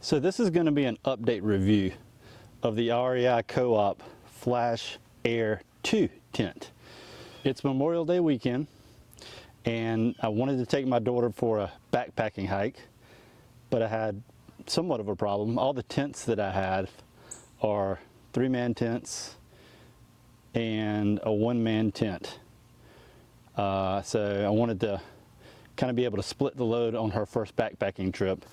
So this is going to be an update review of the REI Co-op Flash Air 2 tent. It's Memorial Day weekend and I wanted to take my daughter for a backpacking hike, but I had somewhat of a problem. All the tents that I had are 3-man tents and a 1-man tent. So I wanted to kind of be able to split the load on her first backpacking trip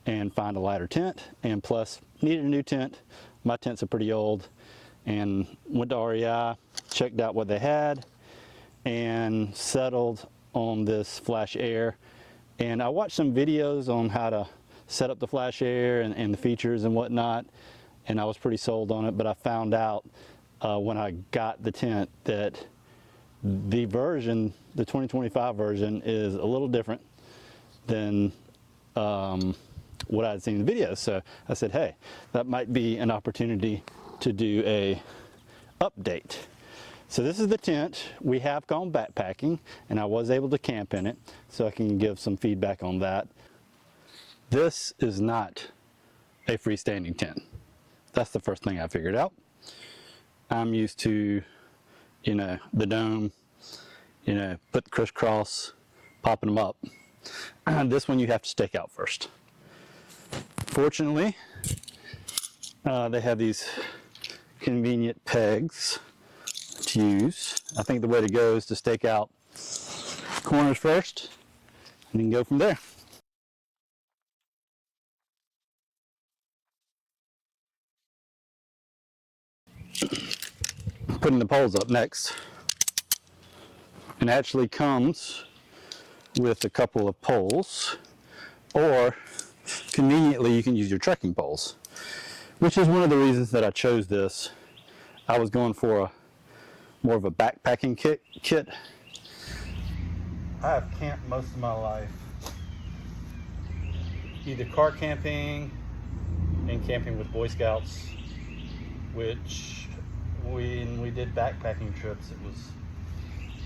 and find a lighter tent, and plus needed a new tent. My tents are pretty old, and went to REI, checked out what they had, and settled on this Flash Air. And I watched some videos on how to set up the Flash Air and the features and whatnot, and I was pretty sold on it, but I found out when I got the tent that the version, the 2025 version, is a little different than what I had seen in the video. So I said, hey, that might be an opportunity to do a update. So this is the tent. We have gone backpacking and I was able to camp in it, so I can give some feedback on that. This is not a freestanding tent. That's the first thing I figured out. I'm used to, you know, the dome, you know, put the crisscross, popping them up. This one you have to stake out first. Fortunately, they have these convenient pegs to use. I think the way to go is to stake out corners first and then go from there. Putting the poles up next. It actually comes with a couple of poles, or conveniently you can use your trekking poles, which is one of the reasons that I chose this. I was going for more of a backpacking kit. I have camped most of my life either car camping and camping with Boy Scouts, which when we did backpacking trips it was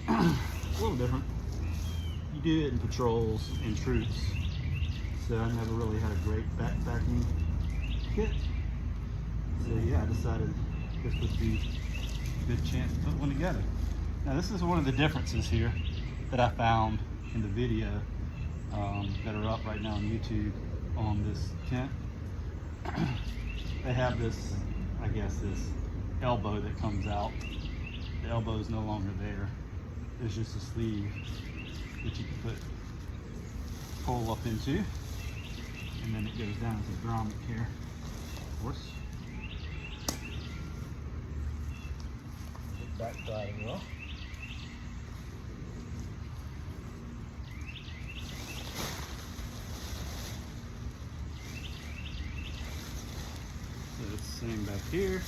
a little different. You do it in patrols and troops, so I never really had a great backpacking kit. So yeah, I decided this would be a good chance to put one together. Now this is one of the differences here that I found in the video that are up right now on YouTube on this tent. They have this, I guess, this elbow that comes out. The elbow is no longer there. There's just a sleeve that you can pull up into, and then it goes down as a grommet here, of course. The back side as well. So it's the same back here.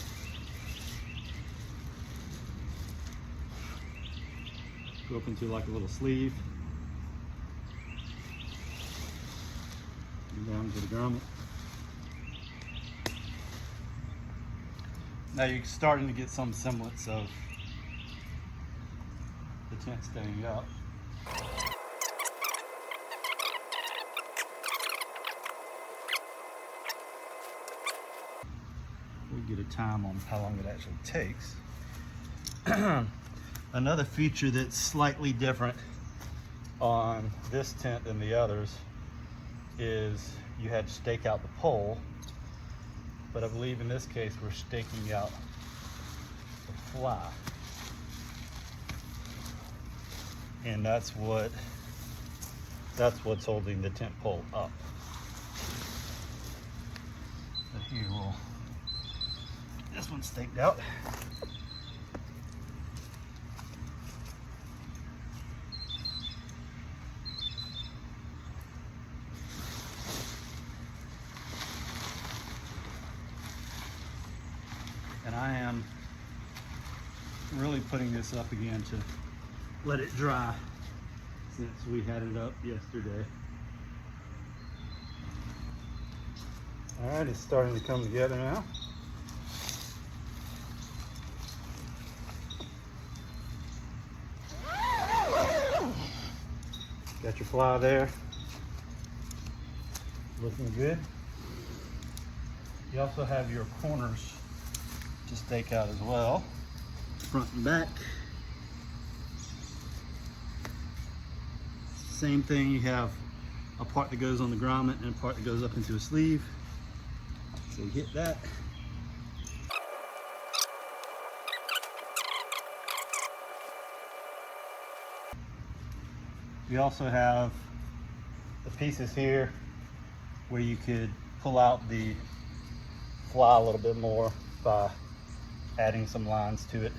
Go up into like a little sleeve. And down to the grommet. Now you're starting to get some semblance of the tent staying up. We'll get a time on how long it actually takes. Another feature that's slightly different on this tent than the others is you had to stake out the pole, but I believe in this case we're staking out the fly, and that's what's holding the tent pole up. So here this one's staked out. And I am really putting this up again to let it dry since we had it up yesterday. All right, it's starting to come together now. Got your fly there, looking good. You also have your corners to stake out as well, front and back. Same thing, you have a part that goes on the grommet and a part that goes up into a sleeve. So you hit that. We also have the pieces here where you could pull out the fly a little bit more by adding some lines to it.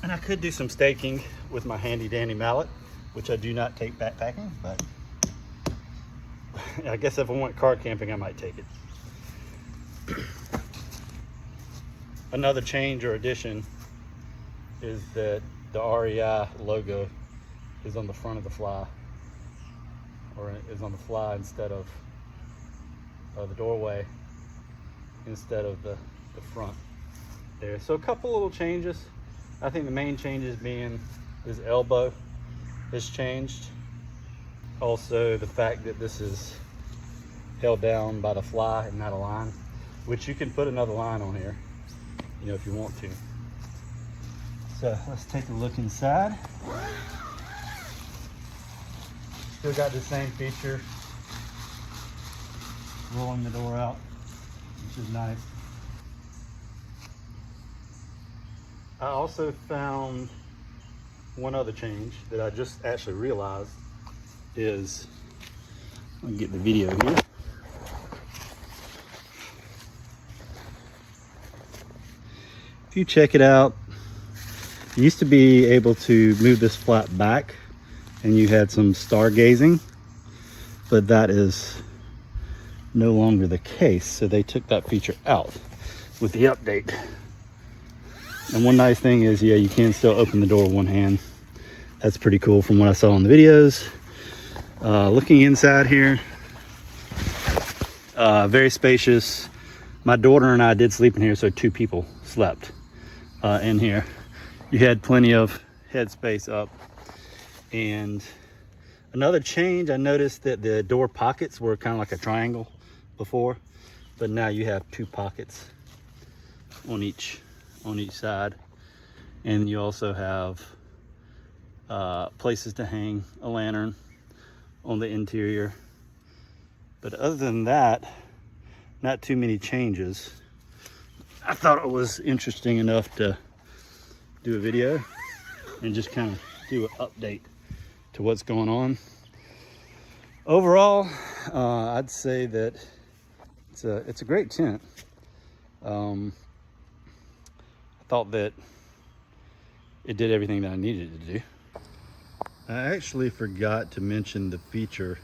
And I could do some staking with my handy dandy mallet, which I do not take backpacking, but I guess if I went car camping, I might take it. Another change or addition is that the REI logo is on the front of the fly, or is on the fly instead of the doorway, instead of the front there. So a couple little changes. I think the main changes being this elbow has changed. Also the fact that this is held down by the fly and not a line, which you can put another line on here, you know, if you want to. So let's take a look inside. Still got the same feature, rolling the door out, which is nice. I also found one other change that I just actually realized is, let me get the video here. If you check it out, you used to be able to move this flap back and you had some stargazing, but that is no longer the case. So they took that feature out with the update. And one nice thing is, yeah, you can still open the door with one hand. That's pretty cool from what I saw in the videos. Looking inside here, very spacious. My daughter and I did sleep in here, so 2 people slept in here. You had plenty of headspace up. And another change, I noticed that the door pockets were kind of like a triangle before, but now you have 2 pockets on each side, and you also have places to hang a lantern on the interior. But other than that, not too many changes. I thought it was interesting enough to do a video and just kind of do an update to what's going on. Overall, I'd say that it's a great tent. I thought that it did everything that I needed it to do. I actually forgot to mention the feature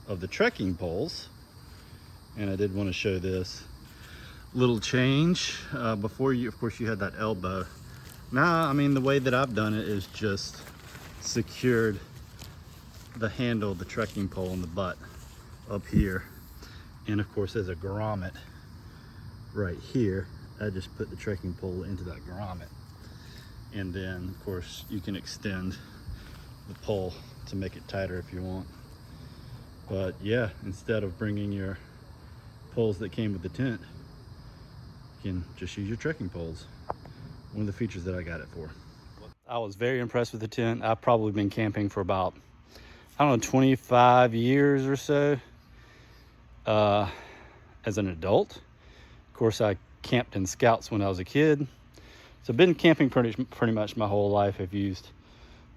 of the trekking poles, and I did want to show this little change. Before, of course, you had that elbow. Now, I mean, the way that I've done it is just secured the handle of the trekking pole in the butt up here, and of course there's a grommet right here. I just put the trekking pole into that grommet, and then of course you can extend the pole to make it tighter if you want. But yeah, instead of bringing your poles that came with the tent, you can just use your trekking poles. One of the features that I got it for. I was very impressed with the tent. I've probably been camping for about, I don't know, 25 years or so as an adult. Of course, I camped in scouts when I was a kid. So I've been camping pretty much my whole life. I've used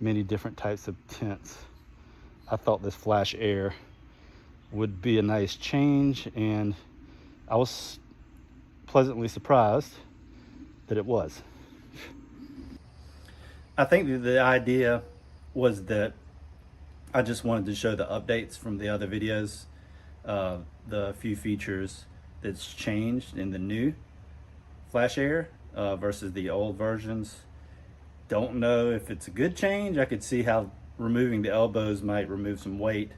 many different types of tents. I thought this Flash Air would be a nice change, and I was pleasantly surprised that it was. I think that the idea was that I just wanted to show the updates from the other videos, the few features that's changed in the new Flash Air versus the old versions. Don't know if it's a good change. I could see how removing the elbows might remove some weight,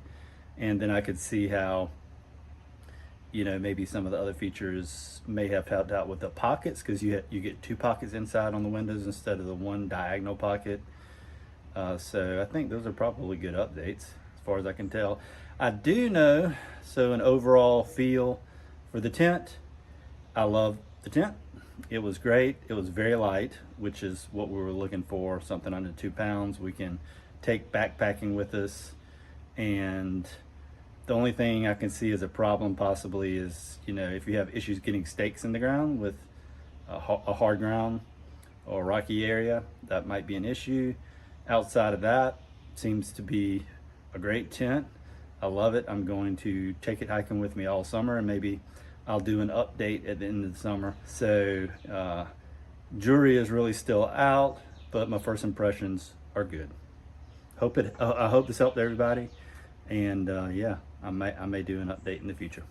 and then I could see how, you know, maybe some of the other features may have helped out with the pockets, because you get 2 pockets inside on the windows instead of the 1 diagonal pocket. So I think those are probably good updates as far as I can tell. I do know, so an overall feel for the tent, I love the tent. It was great. It was very light, which is what we were looking for, something under 2 pounds. We can take backpacking with us. And the only thing I can see as a problem possibly is, you know, if you have issues getting stakes in the ground with a hard ground or rocky area, that might be an issue. Outside of that, seems to be a great tent. I love it. I'm going to take it hiking with me all summer, and maybe I'll do an update at the end of the summer. So jury is really still out, but my first impressions are good. I hope this helped everybody, and yeah, I may do an update in the future.